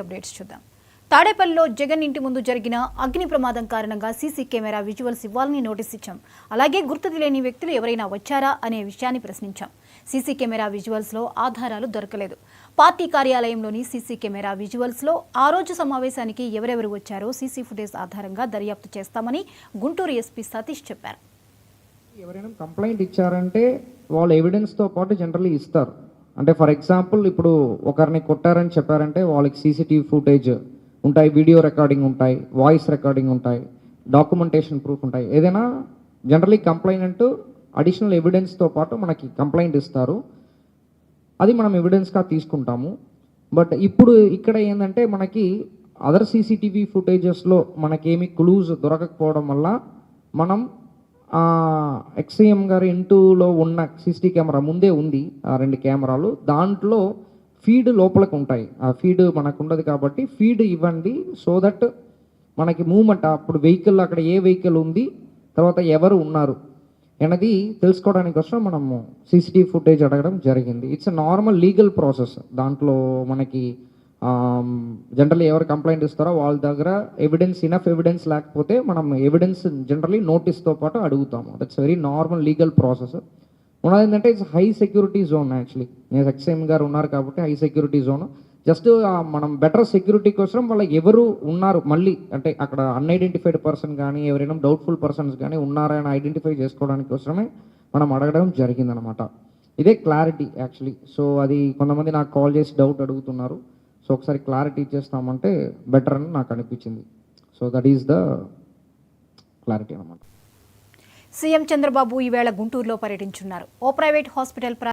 Updates చూద్దాం. తాడేపల్లిలో జగన్ ఇంటి ముందు జరిగిన అగ్ని ప్రమాదం కారణంగా సీసీ కెమెరా విజువల్స్ ఇవ్వాలని నోటీస్ ఇచ్చాం. అలాగే గుర్తు తెలియని వ్యక్తులు ఎవరైనా వచ్చారా అనే విషయాన్ని ప్రశ్నించాం. సీసీ కెమెరా విజువల్స్ లో ఆధారాలు దొరకలేదు. పార్టీ కార్యాలయంలోని సీసీ కెమెరా విజువల్స్ లో ఆ రోజు సమావేశానికి ఎవరెవరు వచ్చారో సీసీ ఫుటేజ్ ఆధారంగా దర్యాప్తు చేస్తామని గుంటూరు ఎస్పీ సతీష్ చెప్పారు. ఎవరైనా కంప్లైంట్ ఇచ్చారంటే వాళ్ళు ఎవిడెన్స్తో పాటు జనరల్లీ ఇస్తారు. అంటే ఫర్ ఎగ్జాంపుల్ ఇప్పుడు ఒకరిని కొట్టారని చెప్పారంటే వాళ్ళకి సీసీటీవీ ఫుటేజ్ ఉంటాయి, వీడియో రికార్డింగ్ ఉంటాయి, వాయిస్ రికార్డింగ్ ఉంటాయి, డాక్యుమెంటేషన్ ప్రూఫ్ ఉంటాయి. ఏదైనా జనరల్లీ కంప్లైంట్ అడిషనల్ ఎవిడెన్స్తో పాటు మనకి కంప్లైంట్ ఇస్తారు. అది మనం ఎవిడెన్స్గా తీసుకుంటాము. బట్ ఇప్పుడు ఇక్కడ ఏంటంటే మనకి అదర్ సీసీటీవీ ఫుటేజెస్లో మనకేమి క్లూజ్ దొరకకపోవడం వల్ల మనం ఎక్స్ఐఎం గారి ఇంటూలో ఉన్న సీసీ కెమెరా ముందే ఉంది, ఆ 2 కెమెరాలు, దాంట్లో ఫీడ్ లోపలికి ఉంటాయి. ఆ ఫీడ్ మనకు ఉండదు కాబట్టి ఫీడ్ ఇవ్వండి, సో దట్ మనకి మూమెంట్ అప్పుడు వెహికల్ అక్కడ ఏ వెహికల్ ఉంది, తర్వాత ఎవరు ఉన్నారు అనేది తెలుసుకోవడానికి కోసం మనము సీసీటీవీ ఫుటేజ్ అడగడం జరిగింది. It's a normal legal process. దాంట్లో మనకి జనరల్లీ ఎవరు కంప్లైంట్ ఇస్తారో వాళ్ళ దగ్గర ఇనఫ్ ఎవిడెన్స్ లేకపోతే మనం ఎవిడెన్స్ జనరల్లీ నోటీస్తో పాటు అడుగుతాము. That's very normal legal process. ఉన్నది ఏంటంటే it's high security zone. Actually ఎక్స్ఐఎం గారు ఉన్నారు కాబట్టి హై సెక్యూరిటీ జోన్. జస్ట్ మనం బెటర్ సెక్యూరిటీ కోసం వాళ్ళకి ఎవరు ఉన్నారు మళ్ళీ అంటే అక్కడ అన్ఐడెంటిఫైడ్ పర్సన్ కానీ ఎవరైనా డౌట్ఫుల్ పర్సన్స్ కానీ ఉన్నారా అని ఐడెంటిఫై చేసుకోవడానికి కోసమే మనం అడగడం జరిగిందనమాట. ఇదే క్లారిటీ యాక్చువల్లీ. సో అది కొంతమంది నాకు కాల్ చేసి డౌట్ అడుగుతున్నారు. సో ఒకసారి క్లారిటీ ఇచ్చేస్తామంటే బెటర్ అని నాకు అనిపించింది. So that is the clarity అన్నమాట. సీఎం చంద్రబాబు ఈవేళ గుంటూరులో పర్యటించున్నారు. ఓ ప్రైవేట్ హాస్పిటల్